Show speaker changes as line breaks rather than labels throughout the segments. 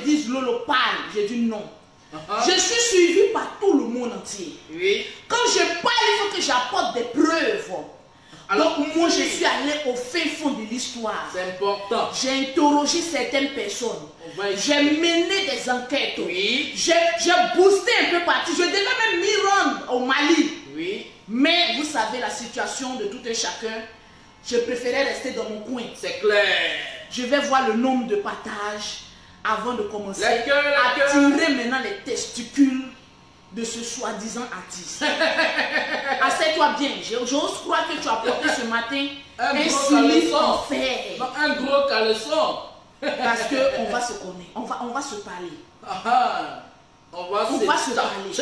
disent Lolo parle, j'ai dit non. Je suis suivi par tout le monde entier.
Oui.
Quand je parle, il faut que j'apporte des preuves. Alors moi, je suis allé au fin fond de l'histoire.
C'est important.
J'ai interrogé certaines personnes. J'ai mené des enquêtes.
Oui.
J'ai boosté un peu partout. Je devais même m'y rendre au Mali.
Oui.
Mais vous savez la situation de tout un chacun. Je préférais rester dans mon coin.
C'est clair.
Je vais voir le nombre de partages avant de commencer à tirer maintenant les testicules de ce soi-disant artiste. Assieds-toi bien. J'ose croire que tu as porté ce matin un slip en fer.
Un gros caleçon.
Parce qu'on va se connaître. On va se parler.
On va se parler.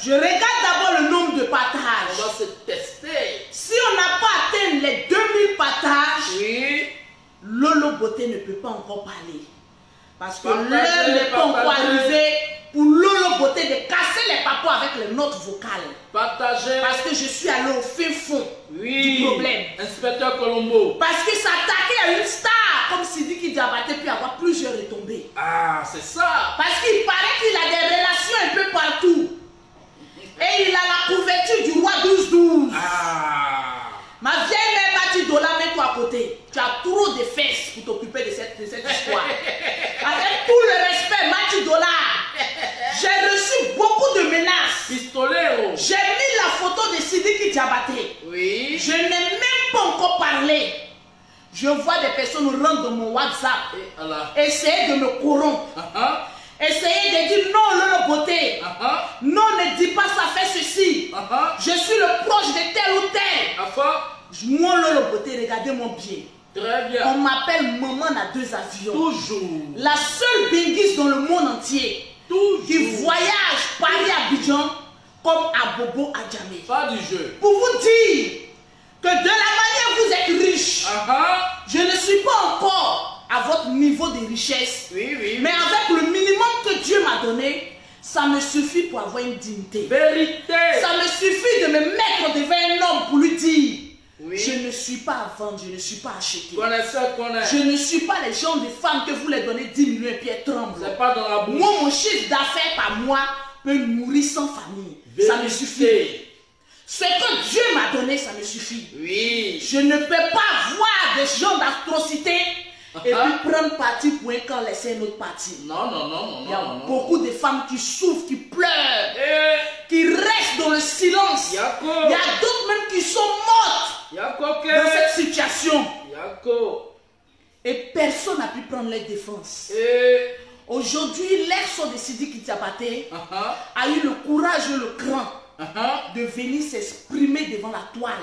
Je regarde d'abord le nombre de partages.
On va se tester.
Si on n'a pas atteint les 2000 partages,
oui,
Lolo Beauté ne peut pas encore parler. Parce que l'heure n'est pas encore arrivée pour Lolo Beauté de casser les papos avec les notes vocales.
Partagez.
Parce que je suis allé au fin fond du problème.
Inspecteur Colombo.
Parce que s'attaquer à une star comme Sidiki Diabaté peut avoir plusieurs retombées.
Ah, c'est ça.
Parce qu'il paraît qu'il a des relations un peu partout. Et il a la couverture du roi 12-12. Ma vieille mère Mati-Dola, mets-toi à côté. Tu as trop de fesses pour t'occuper de cette histoire. Avec tout le respect, Mati-Dola, j'ai reçu beaucoup de menaces.
Pistolero.
J'ai mis la photo de Sidiki Diabaté.
Oui.
Je n'ai même pas encore parlé. Je vois des personnes rentrer dans mon WhatsApp, essayer de me corrompre. Essayez de dire non, Lolo Beauté. Non, ne dis pas ça, fais ceci. Je suis le proche de tel ou tel. Moi, Lolo Beauté, regardez mon pied.
Très bien.
On m'appelle maman à 2 avions.
Toujours.
La seule binguise dans le monde entier.
Toujours.
Qui voyage Paris-Abidjan comme à Bobo à Djamé.
Pas du jeu.
Pour vous dire que de la manière vous êtes riche, je ne suis pas encore à votre niveau de richesse.
Oui.
Mais avec le minimum que Dieu m'a donné, ça me suffit pour avoir une dignité.
Vérité.
Ça me suffit de me mettre devant un homme pour lui dire je ne suis pas à vendre, je ne suis pas acheté. Je ne suis pas les gens de femmes que vous les donnez 10 millions et puis elles tremblent.
C'est pas dans la bouche.
Moi, mon chiffre d'affaires par mois peut nourrir 100 familles. Vérité. Ça me suffit. Ce que Dieu m'a donné, ça me suffit.
Oui.
Je ne peux pas voir des gens d'atrocité et puis prendre parti pour un camp, laisser un autre parti.
Non.
Il y a beaucoup de femmes qui souffrent, qui pleurent, qui restent dans le silence. Il y a d'autres même qui sont mortes dans cette situation. Et personne n'a pu prendre leur défense. Aujourd'hui, l'ex de Sidiki Diabaté a eu le courage et le cran de venir s'exprimer devant la toile.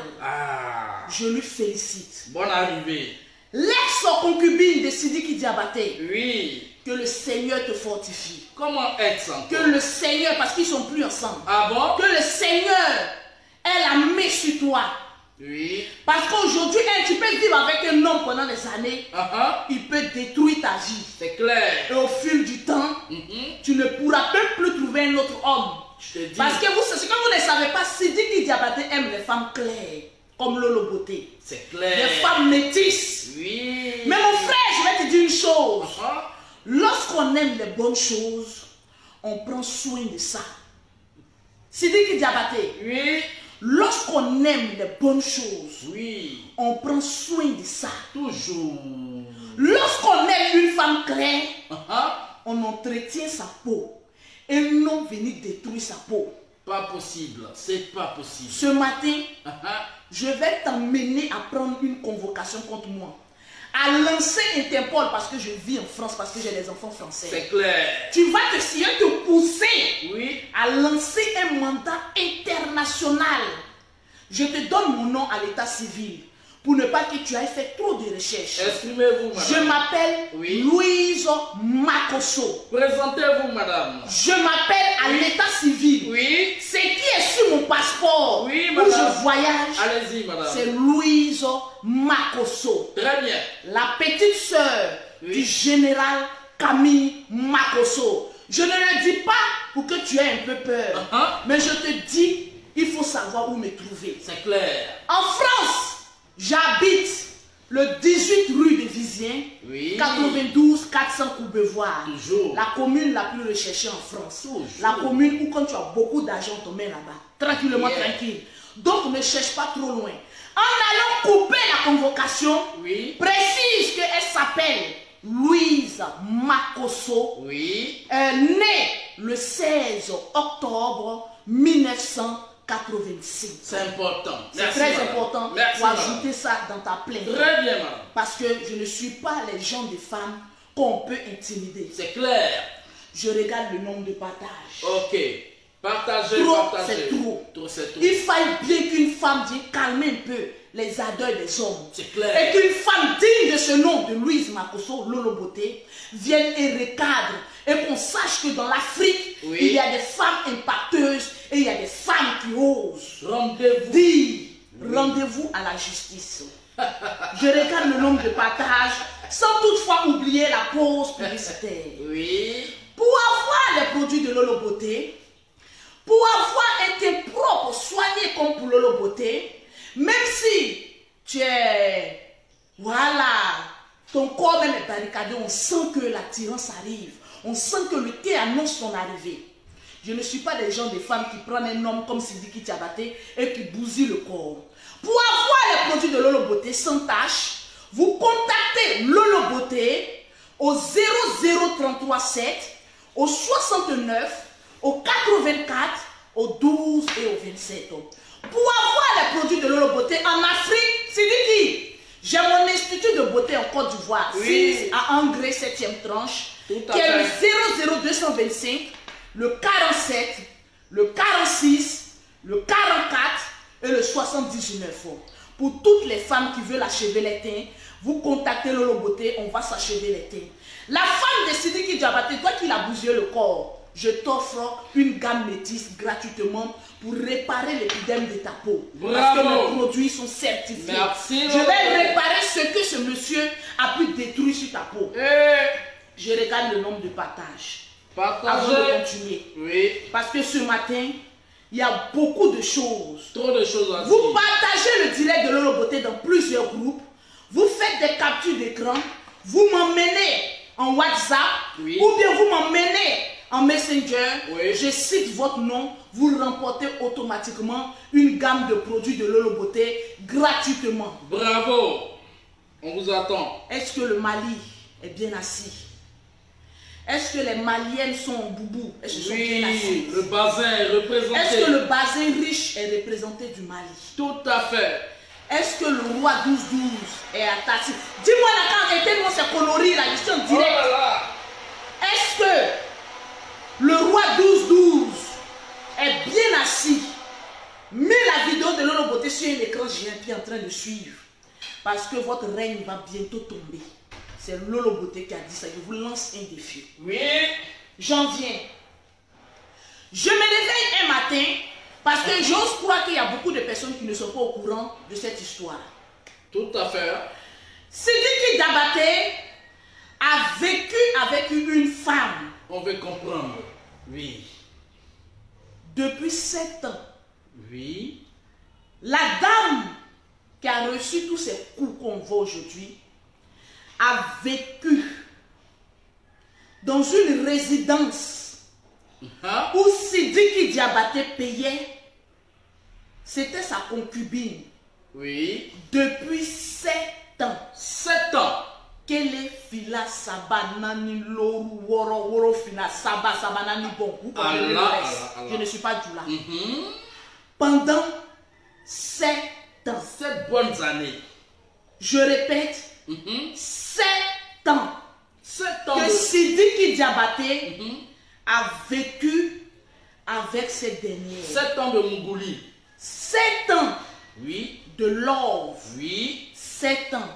Je lui félicite.
Bonne arrivée.
L'ex-concubine de Sidiki Diabaté.
Oui.
Que le Seigneur te fortifie.
Comment être encore?
Que le Seigneur, parce qu'ils ne sont plus ensemble.
Ah bon?
Que le Seigneur ait la main sur toi.
Oui.
Parce qu'aujourd'hui, tu peux vivre avec un homme pendant des années. Il peut détruire ta vie.
C'est clair.
Et au fil du temps, tu ne pourras même plus trouver un autre homme.
Je te dis.
Parce que ce que vous ne savez pas, Sidiki Diabaté aime les femmes claires. Comme Lolo Beauté.
C'est clair.
Les femmes métisses.
Oui.
Mais mon frère, je vais te dire une chose. Lorsqu'on aime les bonnes choses, on prend soin de ça. Sidiki Diabaté.
Oui.
Lorsqu'on aime les bonnes choses,
oui,
on prend soin de ça.
Toujours.
Lorsqu'on aime une femme claire, on entretient sa peau. Et non venir détruire sa peau.
Pas possible, c'est pas possible.
Ce matin, je vais t'emmener à prendre une convocation contre moi. À lancer Interpol parce que je vis en France, parce que j'ai des enfants français.
C'est clair.
Tu vas te pousser
à
lancer un mandat international. Je te donne mon nom à l'état civil pour ne pas que tu ailles faire trop de recherches.
Exprimez-vous, madame.
Je m'appelle Louise Makosso.
Présentez-vous, madame.
Je m'appelle à l'état civil.
Oui.
C'est qui est sur mon passeport où je voyage.
Allez-y, madame.
C'est Louise Makosso.
Très bien.
La petite sœur du général Camille Makosso. Je ne le dis pas pour que tu aies un peu peur. Mais je te dis, il faut savoir où me trouver.
C'est clair.
En France, j'habite le 18 rue des Visiens,
Oui.
92 400 Courbevoie.
Toujours.
La commune la plus recherchée en France.
Toujours.
La commune où quand tu as beaucoup d'argent, on te met là-bas. Tranquillement,
Yeah.
tranquille. Donc ne cherche pas trop loin. En allant couper la convocation,
Oui.
précise qu'elle s'appelle Louise Makosso,
Oui.
née le 16 octobre 1986.
C'est important.
C'est
Merci,
très
madame.
important
Merci,
pour
madame.
ajouter ça dans ta plainte.
Très bien, madame.
Parce que je ne suis pas les gens des femmes qu'on peut intimider.
C'est clair.
Je regarde le nombre de partages.
Ok. Partagez,
Trop,
partagez.
c'est trop.
Trop, c'est trop.
Il faille bien qu'une femme vienne calmer un peu les ardeurs des hommes.
C'est clair.
Et qu'une femme digne de ce nom de Louise Makosso, Lolo Beauté, vienne et recadre. Et qu'on sache que dans l'Afrique,
Oui.
il y a des femmes impacteuses et il y a des femmes qui osent
Rendez-vous.
dire rendez-vous à la justice. Je regarde le nombre de partages sans toutefois oublier la pause publicitaire.
Oui.
Pour avoir les produits de Lolo Beauté, pour avoir un teint propre, soigné comme pour Lolo Beauté, même si tu es, voilà, ton corps même est barricadé, on sent que l'attirance arrive, on sent que le thé annonce son arrivée. Je ne suis pas des gens, des femmes qui prennent un homme comme Sidiki Diabaté et qui bousillent le corps. Pour avoir les produits de Lolo Beauté sans tâche, vous contactez Lolo Beauté au 00337, au 69, au 84, au 12 et au 27. Pour avoir les produits de Lolo Beauté en Afrique, Sidiki, j'ai mon institut de beauté en Côte d'Ivoire,
Oui.
6 à Angré 7e tranche,
Tout à
qui est le
fait.
00225, le 47, le 46, le 44 et le 79. Pour toutes les femmes qui veulent achever les teints, vous contactez Lolo Beauté, on va s'achever les teints. La femme de Sidiki Diabaté, toi qui l'as bousillé le corps, je t'offre une gamme métisse gratuitement pour réparer l'épidème de ta peau.
Bravo.
Parce que mes produits sont certifiés.
Merci,
Je vais
Lolo.
réparer ce que ce monsieur a pu détruire sur ta peau. Je regarde le nombre de partages. Avant de
Partagez.
continuer.
Oui.
Parce que ce matin, il y a beaucoup de choses.
Trop de choses à
Vous
dire.
partagez le direct de Lolo Beauté dans plusieurs groupes. Vous faites des captures d'écran. Vous m'emmenez en WhatsApp.
Oui.
Ou bien vous m'emmenez en Messenger.
Oui.
Je cite votre nom. Vous remportez automatiquement une gamme de produits de Lolo Beauté gratuitement.
Bravo. On vous attend.
Est-ce que le Mali est bien assis? Est-ce que les Maliennes sont en boubou? Est-ce qu'elles sont bien
Oui.
assises?
Le bassin est représenté.
Est-ce que le bassin riche est représenté du Mali?
Tout à fait.
Est-ce que le roi 12-12 est à Tassi? Dis-moi là, quand était-moi c'est coloris là, je suis en
Oh
direct.
là là.
Est-ce que le roi 12-12 est bien assis? Mets la vidéo de Lolo Beauté sur un écran géant qui est en train de suivre. Parce que votre règne va bientôt tomber. C'est Lolo Beauté qui a dit ça. Je vous lance un défi.
Oui.
J'en viens. Je me réveille un matin parce que j'ose croire qu'il y a beaucoup de personnes qui ne sont pas au courant de cette histoire.
Tout à fait.
Sidiki Diabaté a vécu avec une femme
On veut comprendre. Oui.
depuis 7 ans.
Oui.
La dame qui a reçu tous ces coups qu'on voit aujourd'hui a vécu dans une résidence
Hein?
où Sidiki Diabaté payait. C'était sa concubine
Oui.
depuis 7 ans.
7 ans.
Kele fila sabanani loru woro woro fina saba sabanani bon. Vous comprenez le
Allah,
reste.
Allah, Allah.
Je ne suis pas du là.
Mhm.
Pendant 7 ans.
7 bonnes années.
Je répète,
Mhm.
7 ans
7 ans
que
de...
Sidiki Diabaté
Mhm.
a vécu avec cette dernière.
7 ans de Mougouli.
7 ans
Oui.
de love.
Oui.
7 ans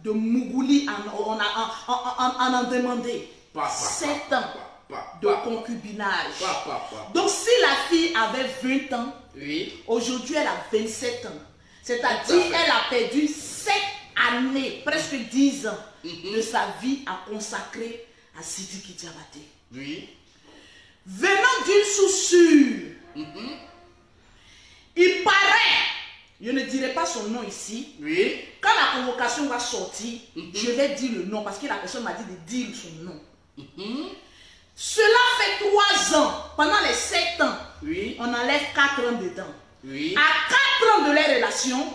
de Mougouli en demandé.
Papa,
7 ans
Papa,
de
papa,
concubinage.
papa, papa.
Donc si la fille avait 20 ans,
Oui.
aujourd'hui elle a 27 ans.
Tout
C'est-à-dire
à fait.
elle a perdu 7 années, presque 10 ans
Mhm.
de sa vie à consacrer à Sidiki Diabaté.
Oui.
Venant d'une source sûre,
Mhm.
il paraît Je ne dirai pas son nom ici.
Oui.
Quand la convocation va sortir, je vais dire le nom parce que la personne m'a dit de dire son nom. Cela fait 3 ans. Pendant les 7 ans,
Oui.
on enlève 4 ans dedans.
Oui.
À 4 ans de leur relation,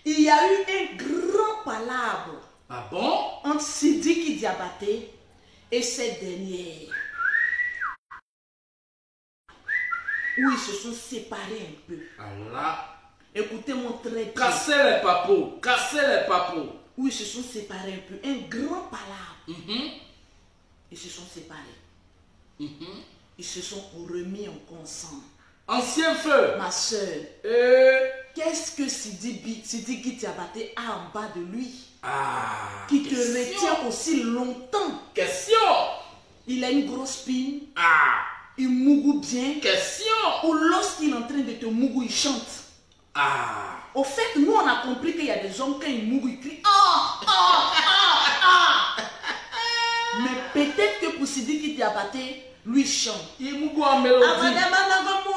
il y a eu un grand palabre
Ah bon?
entre Sidiki Diabaté et cette dernière. Où ils se sont séparés un peu.
Allah.
Écoutez-moi très bien.
Cassez les papos. Cassez les papos.
Où ils se sont séparés un peu. Un grand palabre. Ils se sont séparés. Ils se sont remis en ensemble.
Ancien feu.
Ma soeur, qu'est-ce que Sidiki Diabaté a en bas de lui qui te retient aussi longtemps?
Question.
Il a une grosse spine.
Ah.
Il mougou bien.
Question.
Ou lorsqu'il est en train de te mougou, il chante.
Ah.
Au fait, nous on a compris qu'il y a des hommes quand ils mougou, ils crient ah, ah, ah, ah. Mais peut-être que pour Sidiki Diabaté, lui chante.
Il mougou en mélodie.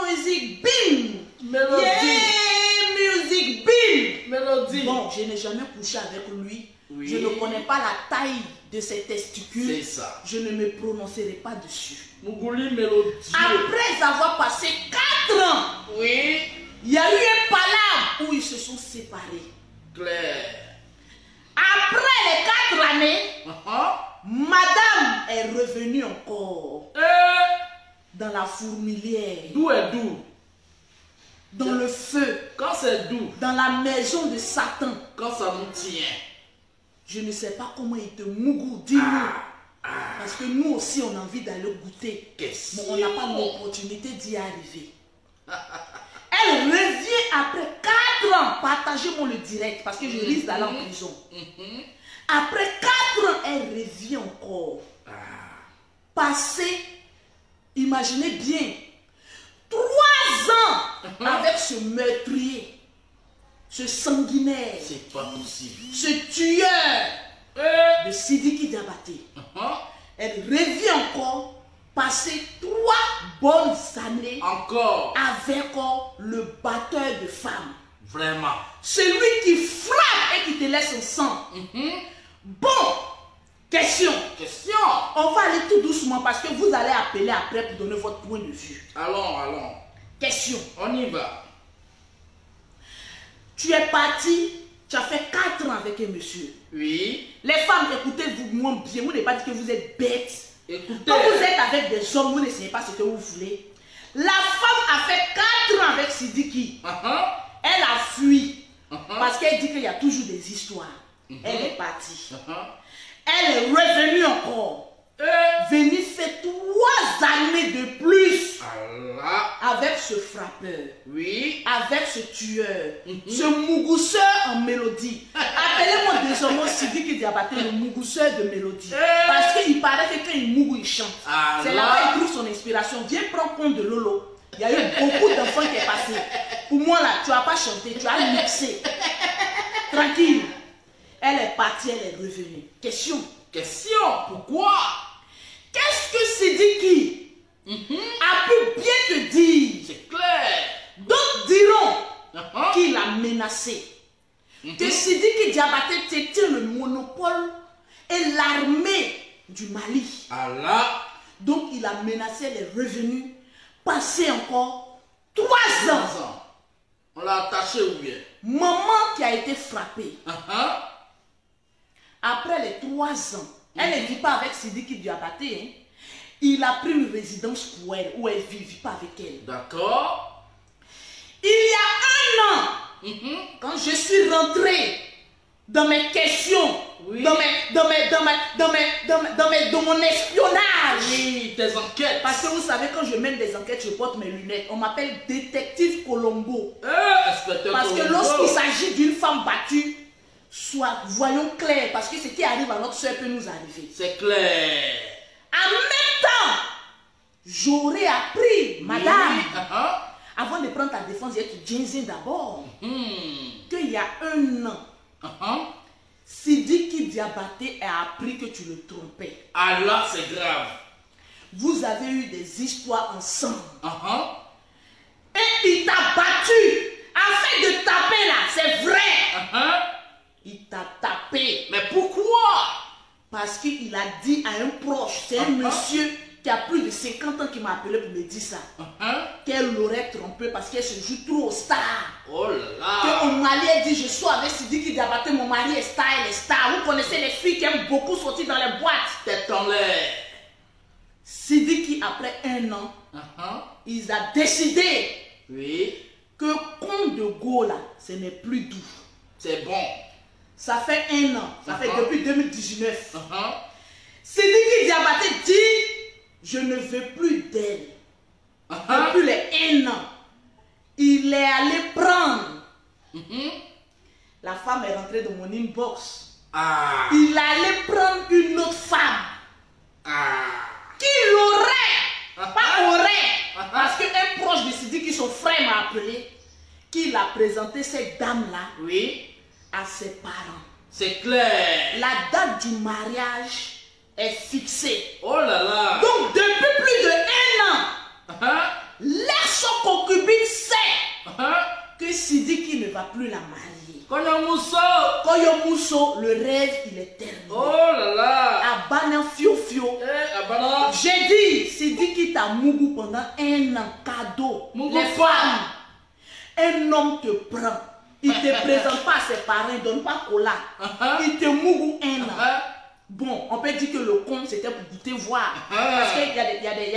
Musique, bim!
Mélodie.
Yeah, musique, bim!
Mélodie.
Bon, je n'ai jamais couché avec lui.
Oui.
Je ne connais pas la taille de ses testicules.
C'est ça.
Je ne me prononcerai pas dessus.
Mougouli mélodie.
Après avoir passé 4 ans,
Oui.
il y a eu un palabre où ils se sont séparés.
Claire.
Après les 4 années, madame est revenue encore dans la fourmilière,
D'où est d'où?
dans le feu,
Quand c'est d'où?
dans la maison de Satan.
Quand ça nous tient.
Je ne sais pas comment il te mougou, dis-nous. Parce que nous aussi, on a envie d'aller goûter.
Qu'est-ce?
Mais on n'a pas l'opportunité d'y arriver. Elle revient après 4 ans. Partagez-moi le direct parce que je risque d'aller en prison. Après 4 ans, elle revient encore. Passé, imaginez bien, 3 ans avec ce meurtrier, ce sanguinaire,
C'est pas possible.
ce tueur de Sidiki Diabaté. Elle revient encore passer 3 bonnes années
Encore.
avec le batteur de femmes.
Vraiment.
Celui qui frappe et qui te laisse en sang. Bon, question.
Question.
On va aller tout doucement parce que vous allez appeler après pour donner votre point de vue.
Allons, allons.
Question.
On y va.
Tu es parti, tu as fait 4 ans avec un monsieur.
Oui.
Les femmes, écoutez-vous moins bien. Vous n'avez pas dit que vous êtes bêtes.
Écoutez.
Quand vous êtes avec des hommes, vous ne savez pas ce que vous voulez. La femme a fait 4 ans avec Sidiki. Elle a fui. Parce qu'elle dit qu'il y a toujours des histoires. Elle est partie. Elle est revenue encore. Venir faire 3 années de plus
Allah.
avec ce frappeur.
Oui.
Avec ce tueur. Ce mougousseur en mélodie. Appelez-moi désormais Sidiki Diabaté le mougousseur de mélodie. Parce qu'il paraît que quand il mougou, il chante. C'est là-bas qu'il trouve son inspiration. Viens prendre compte de Lolo. Il y a eu beaucoup d'enfants qui sont passés. Pour moi là, tu n'as pas chanté, tu as mixé. Tranquille. Elle est partie, elle est revenue. Question.
Question. Pourquoi?
Qu'est-ce que Sidiki a pu bien te dire?
C'est clair.
D'autres diront qu'il a menacé. Que Sidiki Diabaté détient le monopole et l'armée du Mali.
Allah.
Donc il a menacé les revenus. Passé encore 3 ans.
On l'a attaché ou bien?
Maman qui a été frappée. Après les 3 ans, elle ne vit pas avec Sidiki Diabaté. Il a pris une résidence pour elle où elle vit pas avec elle.
D'accord.
Il y a 1 an, quand je suis rentré dans mes questions, dans mon espionnage.
Oui, tes enquêtes.
Parce que vous savez, quand je mène des enquêtes, je porte mes lunettes. On m'appelle détective Colombo.
Inspecteur
Parce que
Colombo.
lorsqu'il s'agit d'une femme battue, voyons clair, parce que ce qui arrive à notre soeur peut nous arriver.
C'est clair.
En même temps, j'aurais appris, madame, avant de prendre ta défense, il y a tu Jensen d'abord, qu'il y a 1 an, Sidiki Diabaté a appris que tu le trompais.
Allah, c'est grave.
Vous avez eu des histoires ensemble. Et il t'a battu fait de taper là, c'est vrai. Il t'a tapé.
Mais pourquoi?
Parce qu'il a dit à un proche, c'est un monsieur qui a plus de 50 ans qui m'a appelé pour me dire ça. Qu'elle l'aurait trompé parce qu'elle se joue trop au star.
Oh là là.
Que mon mari a dit, je suis avec Sidiki Diabaté, mon mari est star, elle est star. Vous connaissez les filles qui aiment beaucoup sortir dans les boîtes.
Tête en l'air.
Sidiki, après 1 an, ils ont décidé que compte de Go là, ce n'est plus doux.
C'est bon.
Ça fait 1 an, ça fait depuis 2019. Sidiki Diabaté dit, je ne veux plus d'elle. Depuis les 1 an, il est allé prendre. La femme est rentrée dans mon inbox. Il allait prendre une autre femme. Qui l'aurait, pas aurait, parce qu'un proche de Sidiki, son frère m'a appelé, qu'il a présenté cette dame-là à ses parents.
C'est clair.
La date du mariage est fixée.
Oh là là.
Donc depuis plus de 1 an, l'ex-concubine sait que Sidiki ne va plus la marier. Koyo Mousso, le rêve il est terminé.
Oh là là.
Abana fio fio. J'ai dit, Sidiki t'a mougou pendant 1 an, cadeau. Les femmes, un homme te prend. Il ne te présente pas à ses parents, il ne donne pas cola. Il te mougou 1 an. Bon, on peut dire que le compte c'était pour goûter voir. Parce qu'il y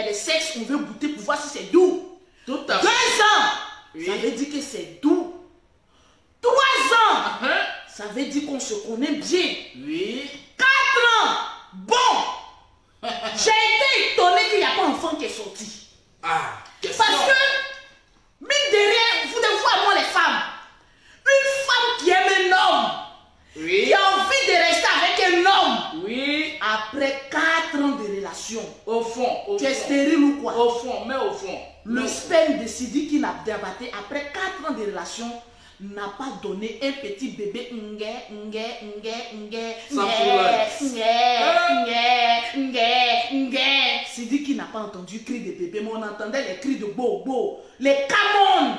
a des sexes qu'on veut goûter pour voir si c'est doux.
Tout à
2
fait.
ans, ça veut dire que c'est doux. 3 ans, ça veut dire qu'on se connaît bien. 4 ans, bon. J'ai été étonné qu'il n'y a pas d'enfant qui est sorti. Parce que, mine de rien, vous devez voir moi les femmes. Une femme qui aime un homme, qui a envie de rester avec un homme, après 4 ans de relation,
Au fond,
tu es stérile ou quoi?
Au fond, mais au fond.
Le sperme de Sidiki n'a débattu après 4 ans de relation, n'a pas donné un petit bébé Sidiki n'a pas entendu cri de bébé, mais on entendait les cris de bobo, les camons,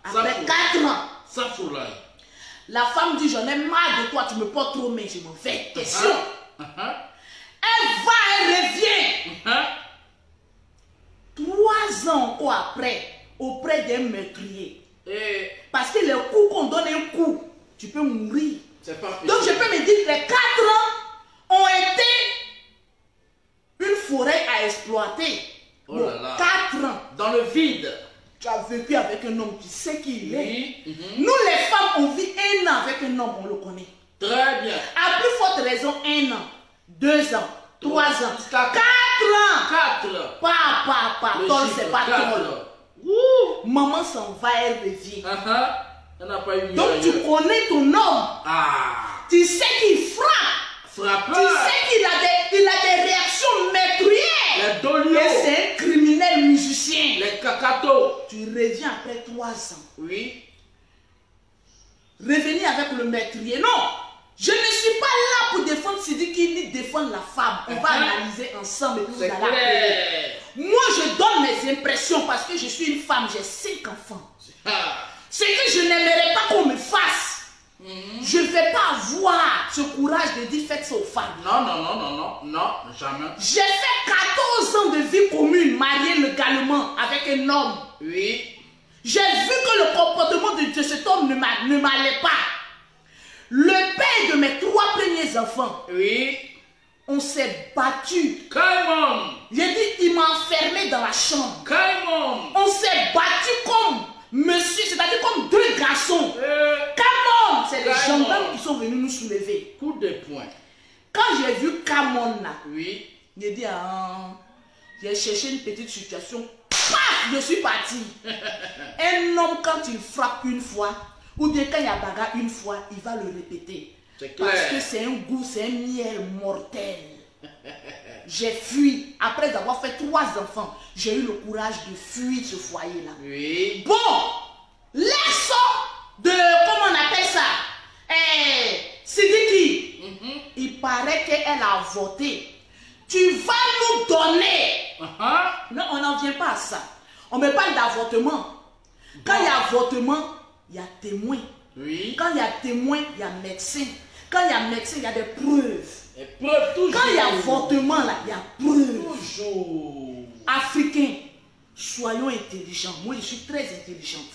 après 4 ans.
Ça fout là.
La femme dit, j'en ai marre de toi, tu me portes trop, mais je m'en fais. Question. Elle va, elle revient. 3 ans encore après, auprès d'un meurtrier. Parce que les coups qu'on donne un coup, tu peux mourir. Donc je peux me dire que les 4 ans ont été une forêt à exploiter.
Oh là là.
4 ans.
Dans le vide.
Tu as vécu avec un homme qui sait qui il est. Nous les femmes, on vit 1 an avec un homme, on le connaît.
Très bien.
À plus forte raison, 1 an, 2 ans, 3 ans, 4 ans.
4.
Papa, tol, c'est pas tol. Maman s'en va, elle revient.
Elle n'a pas eu
Donc tu connais ton homme. Tu sais qu'il frappe.
Frappeur.
Tu sais qu'il a des réactions meurtrières.
Les dolios.
Et c'est un criminel musicien.
Les cacatos.
Tu reviens après 3 ans. Revenir avec le meurtrier. Non. Je ne suis pas là pour défendre Sidiki ni défendre la femme. On va analyser ensemble et puis vous allez appeler. Moi, je donne mes impressions parce que je suis une femme, j'ai 5 enfants. Ce que je n'aimerais pas qu'on me fasse, je ne vais pas avoir ce courage de dire faites ça aux femmes.
Non, jamais.
J'ai fait 14 ans de vie commune, mariée légalement avec un homme. J'ai vu que le comportement de cet homme ne m'allait pas. Le père de mes 3 premiers enfants, on s'est battu. J'ai dit, il m'a enfermé dans la chambre. On s'est battu comme monsieur, c'est-à-dire comme 2 garçons. C'est les gendarmes qui sont venus nous soulever.
Coup de poing.
Quand j'ai vu Camon là, j'ai dit, j'ai cherché une petite situation. Paf, je suis parti. Un homme, quand il frappe une fois, ou bien quand il y a bagarre une fois, il va le répéter. Parce que c'est un goût, c'est un miel mortel. J'ai fui. Après avoir fait 3 enfants, j'ai eu le courage de fuir ce foyer-là. Bon, l'ex de, comment on appelle ça, Sidiki, il paraît qu'elle a voté. Tu vas nous donner. Non, on n'en vient pas à ça. On me parle d'avortement. Quand il y a avortement, il y a témoin.
Oui.
Quand il y a témoin, il y a médecin. Quand il y a médecin, il y a des preuves.
Et preuve toujours.
Quand il y a avortement, là, il y a preuve.
Toujours.
Africains, soyons intelligents. Moi, je suis très intelligente.